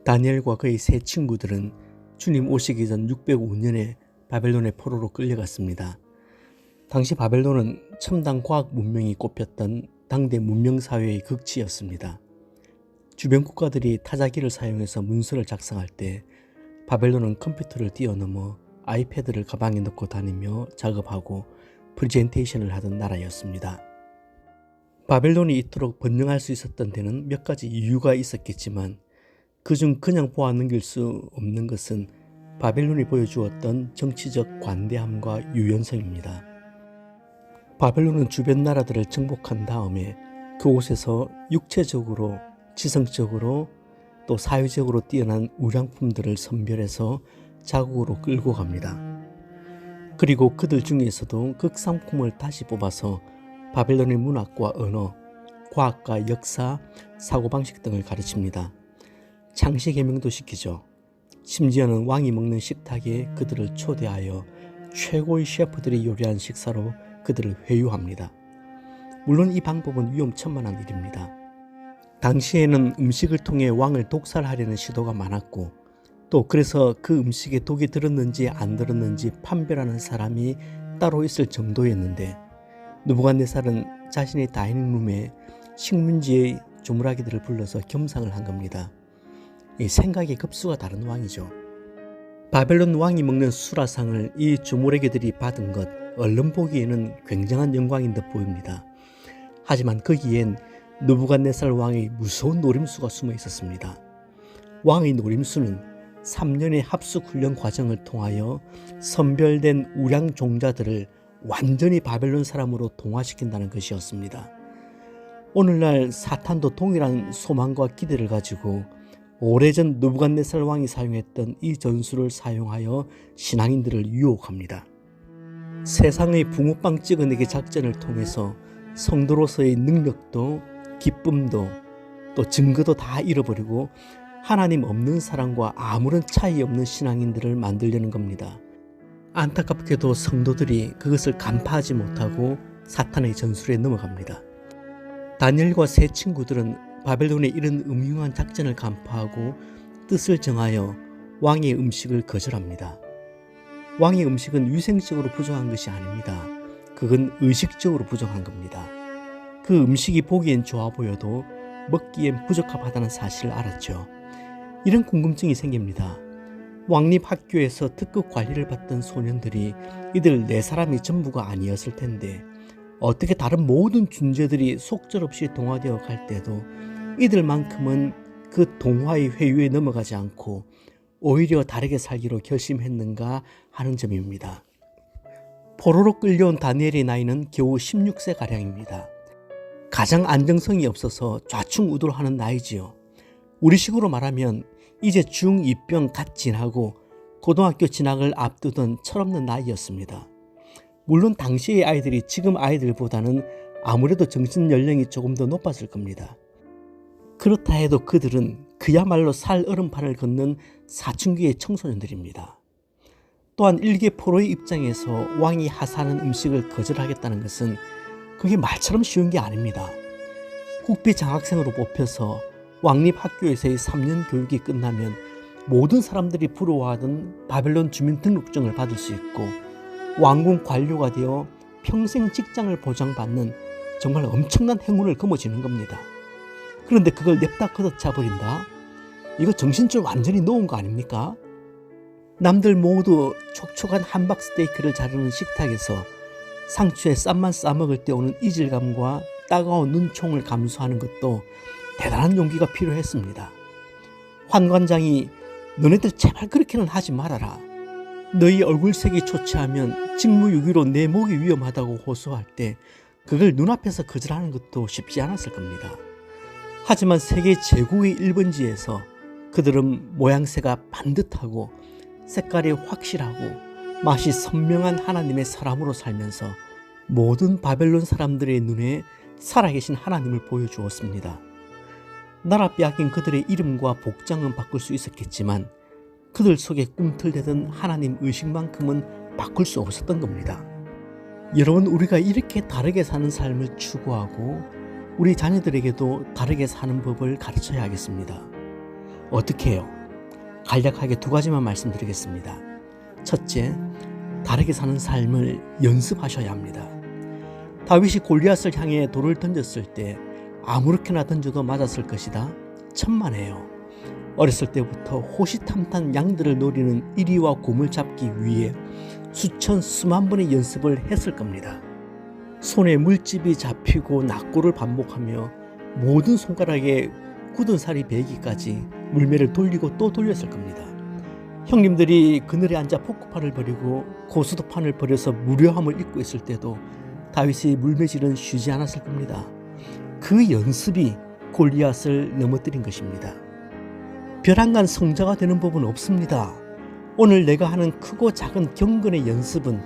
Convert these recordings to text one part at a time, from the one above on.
다니엘과 그의 세 친구들은 주님 오시기 전 605년에 바벨론의 포로로 끌려갔습니다. 당시 바벨론은 첨단 과학 문명이 꼽혔던 당대 문명사회의 극치였습니다. 주변 국가들이 타자기를 사용해서 문서를 작성할 때 바벨론은 컴퓨터를 뛰어넘어 아이패드를 가방에 넣고 다니며 작업하고 프레젠테이션을 하던 나라였습니다. 바벨론이 이토록 번영할 수 있었던 데는 몇 가지 이유가 있었겠지만 그중 그냥 보아 넘길 수 없는 것은 바벨론이 보여주었던 정치적 관대함과 유연성입니다. 바벨론은 주변 나라들을 정복한 다음에 그곳에서 육체적으로, 지성적으로 또 사회적으로 뛰어난 우량품들을 선별해서 자국으로 끌고 갑니다. 그리고 그들 중에서도 극상품을 다시 뽑아서 바벨론의 문학과 언어, 과학과 역사, 사고방식 등을 가르칩니다. 창시 개명도 시키죠. 심지어는 왕이 먹는 식탁에 그들을 초대하여 최고의 셰프들이 요리한 식사로 그들을 회유합니다. 물론 이 방법은 위험천만한 일입니다. 당시에는 음식을 통해 왕을 독살하려는 시도가 많았고 또 그래서 그 음식에 독이 들었는지 안 들었는지 판별하는 사람이 따로 있을 정도였는데 느부갓네살은 자신의 다이닝룸에 식문지의 조물아기들을 불러서 겸상을 한 겁니다. 이 생각의 급수가 다른 왕이죠. 바벨론 왕이 먹는 수라상을 이 조물아기들이 받은 것 얼른 보기에는 굉장한 영광인 듯 보입니다. 하지만 거기엔 느부갓네살 왕의 무서운 노림수가 숨어 있었습니다. 왕의 노림수는 3년의 합숙훈련 과정을 통하여 선별된 우량 종자들을 완전히 바벨론 사람으로 동화시킨다는 것이었습니다. 오늘날 사탄도 동일한 소망과 기대를 가지고 오래전 느부갓네살 왕이 사용했던 이 전술을 사용하여 신앙인들을 유혹합니다. 세상의 붕어빵 찍어내기 작전을 통해서 성도로서의 능력도 기쁨도 또 증거도 다 잃어버리고 하나님 없는 사람과 아무런 차이 없는 신앙인들을 만들려는 겁니다. 안타깝게도 성도들이 그것을 간파하지 못하고 사탄의 전술에 넘어갑니다. 다니엘과 세 친구들은 바벨론의 이런 음흉한 작전을 간파하고 뜻을 정하여 왕의 음식을 거절합니다. 왕의 음식은 위생적으로 부정한 것이 아닙니다. 그건 의식적으로 부정한 겁니다. 그 음식이 보기엔 좋아 보여도 먹기엔 부적합하다는 사실을 알았죠. 이런 궁금증이 생깁니다. 왕립 학교에서 특급 관리를 받던 소년들이 이들 네 사람이 전부가 아니었을 텐데 어떻게 다른 모든 존재들이 속절없이 동화되어 갈 때도 이들만큼은 그 동화의 회유에 넘어가지 않고 오히려 다르게 살기로 결심했는가 하는 점입니다. 포로로 끌려온 다니엘의 나이는 겨우 16세가량입니다. 가장 안정성이 없어서 좌충우돌하는 나이지요. 우리식으로 말하면 이제 중2병 갓 지나고 고등학교 진학을 앞두던 철없는 나이였습니다. 물론 당시의 아이들이 지금 아이들보다는 아무래도 정신연령이 조금 더 높았을 겁니다. 그렇다 해도 그들은 그야말로 살 얼음판을 걷는 사춘기의 청소년들입니다. 또한 일개 포로의 입장에서 왕이 하사하는 음식을 거절하겠다는 것은 그게 말처럼 쉬운 게 아닙니다. 국비 장학생으로 뽑혀서 왕립학교에서의 3년 교육이 끝나면 모든 사람들이 부러워하던 바벨론 주민등록증을 받을 수 있고 왕궁 관료가 되어 평생 직장을 보장받는 정말 엄청난 행운을 거머쥐는 겁니다. 그런데 그걸 냅다 걷어차버린다? 이거 정신줄 완전히 놓은 거 아닙니까? 남들 모두 촉촉한 함박 스테이크를 자르는 식탁에서 상추에 쌈만 싸먹을 때 오는 이질감과 따가운 눈총을 감수하는 것도 대단한 용기가 필요했습니다. 환관장이 너네들 제발 그렇게는 하지 말아라. 너희 얼굴색이 초췌하면 직무유기로 내 목이 위험하다고 호소할 때 그걸 눈앞에서 거절하는 것도 쉽지 않았을 겁니다. 하지만 세계 제국의 1번지에서 그들은 모양새가 반듯하고 색깔이 확실하고 맛이 선명한 하나님의 사람으로 살면서 모든 바벨론 사람들의 눈에 살아계신 하나님을 보여주었습니다. 나라 빼앗긴 그들의 이름과 복장은 바꿀 수 있었겠지만 그들 속에 꿈틀대던 하나님 의식만큼은 바꿀 수 없었던 겁니다. 여러분, 우리가 이렇게 다르게 사는 삶을 추구하고 우리 자녀들에게도 다르게 사는 법을 가르쳐야 하겠습니다. 어떻게 해요? 간략하게 두 가지만 말씀드리겠습니다. 첫째, 다르게 사는 삶을 연습하셔야 합니다. 다윗이 골리앗을 향해 돌을 던졌을 때 아무렇게나 던져도 맞았을 것이다. 천만에요. 어렸을 때부터 호시탐탐 양들을 노리는 이리와 곰을 잡기 위해 수만 번의 연습을 했을 겁니다. 손에 물집이 잡히고 낙고를 반복하며 모든 손가락에 굳은 살이 배기까지 물매를 돌리고 또 돌렸을 겁니다. 형님들이 그늘에 앉아 포크판을 버리고 고수도판을 버려서 무료함을 잊고 있을 때도 다윗의 물매질은 쉬지 않았을 겁니다. 그 연습이 골리앗을 넘어뜨린 것입니다. 벼랑간 성자가 되는 법은 없습니다. 오늘 내가 하는 크고 작은 경건의 연습은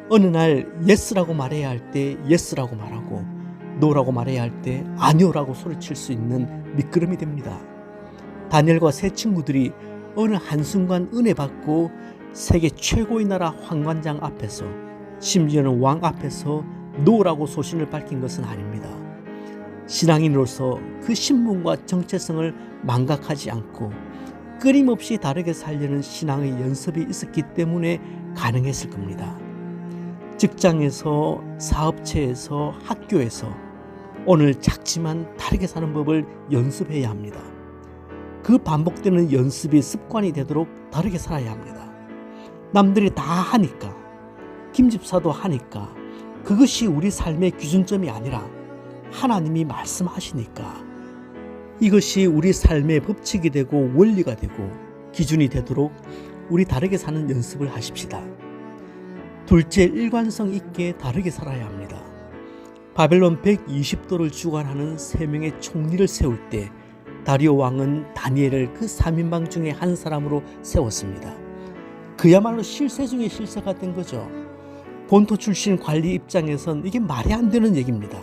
어느 날 예스라고 말해야 할 때 예스라고 말하고 노라고 말해야 할 때 아니오라고 소리칠 수 있는 미끄럼이 됩니다. 다니엘과 세 친구들이 어느 한순간 은혜 받고 세계 최고의 나라 황관장 앞에서, 심지어는 왕 앞에서 노라고 소신을 밝힌 것은 아닙니다. 신앙인으로서 그 신분과 정체성을 망각하지 않고 끊임없이 다르게 살려는 신앙의 연습이 있었기 때문에 가능했을 겁니다. 직장에서, 사업체에서, 학교에서 오늘 작지만 다르게 사는 법을 연습해야 합니다. 그 반복되는 연습이 습관이 되도록 다르게 살아야 합니다. 남들이 다 하니까, 김집사도 하니까, 그것이 우리 삶의 기준점이 아니라 하나님이 말씀하시니까 이것이 우리 삶의 법칙이 되고 원리가 되고 기준이 되도록 우리 다르게 사는 연습을 하십시다. 둘째, 일관성 있게 다르게 살아야 합니다. 바벨론 120도를 주관하는 3명의 총리를 세울 때 다리오 왕은 다니엘을 그 3인방 중에 한 사람으로 세웠습니다. 그야말로 실세 중에 실세가 된 거죠. 본토 출신 관리 입장에선 이게 말이 안 되는 얘기입니다.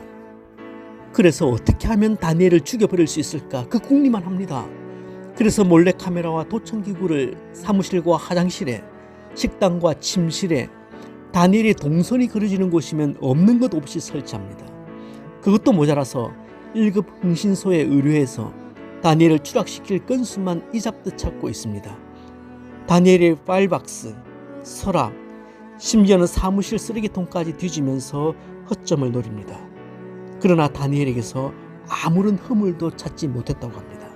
그래서 어떻게 하면 다니엘을 죽여버릴 수 있을까? 그 궁리만 합니다. 그래서 몰래 카메라와 도청기구를 사무실과 화장실에, 식당과 침실에, 다니엘이 동선이 그려지는 곳이면 없는 것 없이 설치합니다. 그것도 모자라서 1급 흥신소에 의뢰해서 다니엘을 추락시킬 건수만 이잡듯 찾고 있습니다. 다니엘의 파일박스, 서랍, 심지어는 사무실 쓰레기통까지 뒤지면서 허점을 노립니다. 그러나 다니엘에게서 아무런 허물도 찾지 못했다고 합니다.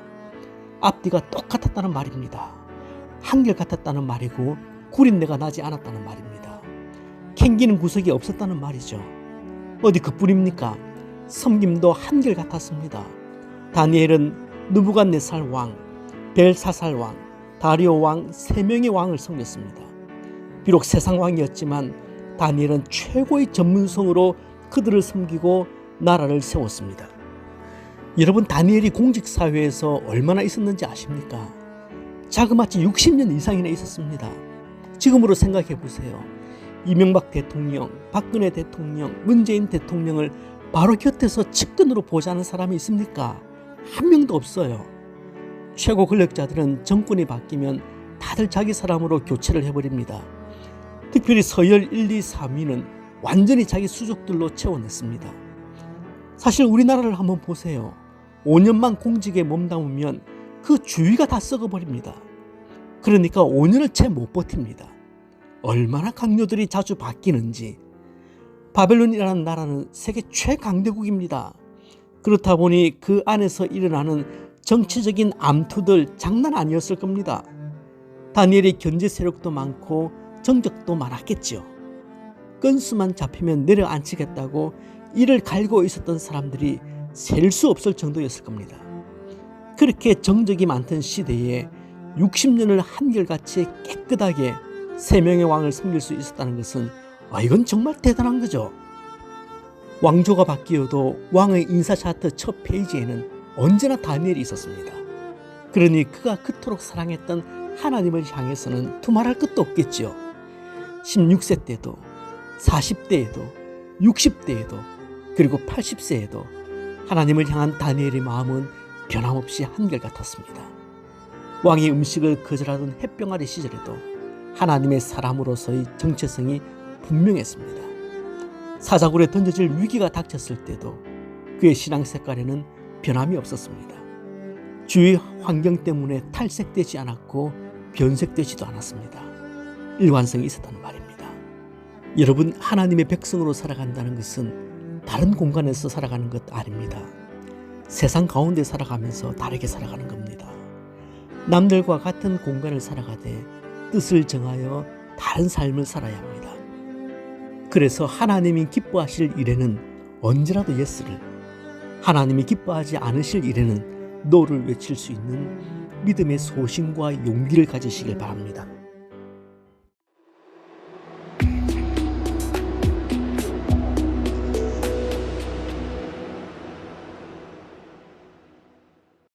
앞뒤가 똑같았다는 말입니다. 한결같았다는 말이고 구린내가 나지 않았다는 말입니다. 캥기는 구석이 없었다는 말이죠. 어디 그뿐입니까? 섬김도 한결같았습니다. 다니엘은 느부갓네살 왕, 벨사살 왕, 다리오 왕 3명의 왕을 섬겼습니다. 비록 세상 왕이었지만 다니엘은 최고의 전문성으로 그들을 섬기고 나라를 세웠습니다. 여러분, 다니엘이 공직사회에서 얼마나 있었는지 아십니까? 자그마치 60년 이상이나 있었습니다. 지금으로 생각해 보세요. 이명박 대통령, 박근혜 대통령, 문재인 대통령을 바로 곁에서 측근으로 보자는 사람이 있습니까? 한 명도 없어요. 최고 권력자들은 정권이 바뀌면 다들 자기 사람으로 교체를 해버립니다. 특별히 서열 1, 2, 3위는 완전히 자기 수족들로 채워냈습니다. 사실 우리나라를 한번 보세요. 5년만 공직에 몸담으면 그 주위가 다 썩어버립니다. 그러니까 5년을 채 못 버팁니다. 얼마나 강요들이 자주 바뀌는지. 바벨론이라는 나라는 세계 최강대국입니다. 그렇다 보니 그 안에서 일어나는 정치적인 암투들 장난 아니었을 겁니다. 다니엘의 견제 세력도 많고 정적도 많았겠죠. 건수만 잡히면 내려앉히겠다고 이를 갈고 있었던 사람들이 셀 수 없을 정도였을 겁니다. 그렇게 정적이 많던 시대에 60년을 한결같이 깨끗하게 3명의 왕을 섬길 수 있었다는 것은 이건 정말 대단한 거죠. 왕조가 바뀌어도 왕의 인사 차트 첫 페이지에는 언제나 다니엘이 있었습니다. 그러니 그가 그토록 사랑했던 하나님을 향해서는 두말할 것도 없겠죠. 16세 때도, 40대에도, 60대에도, 그리고 80세에도 하나님을 향한 다니엘의 마음은 변함없이 한결같았습니다. 왕의 음식을 거절하던 햇병아리 시절에도 하나님의 사람으로서의 정체성이 분명했습니다. 사자굴에 던져질 위기가 닥쳤을 때도 그의 신앙 색깔에는 변함이 없었습니다. 주위 환경 때문에 탈색되지 않았고 변색되지도 않았습니다. 일관성이 있었다는 말입니다. 여러분, 하나님의 백성으로 살아간다는 것은 다른 공간에서 살아가는 것 아닙니다. 세상 가운데 살아가면서 다르게 살아가는 겁니다. 남들과 같은 공간을 살아가되 뜻을 정하여 다른 삶을 살아야 합니다. 그래서 하나님이 기뻐하실 일에는 언제라도 예스를, 하나님이 기뻐하지 않으실 일에는 노를 외칠 수 있는 믿음의 소신과 용기를 가지시길 바랍니다.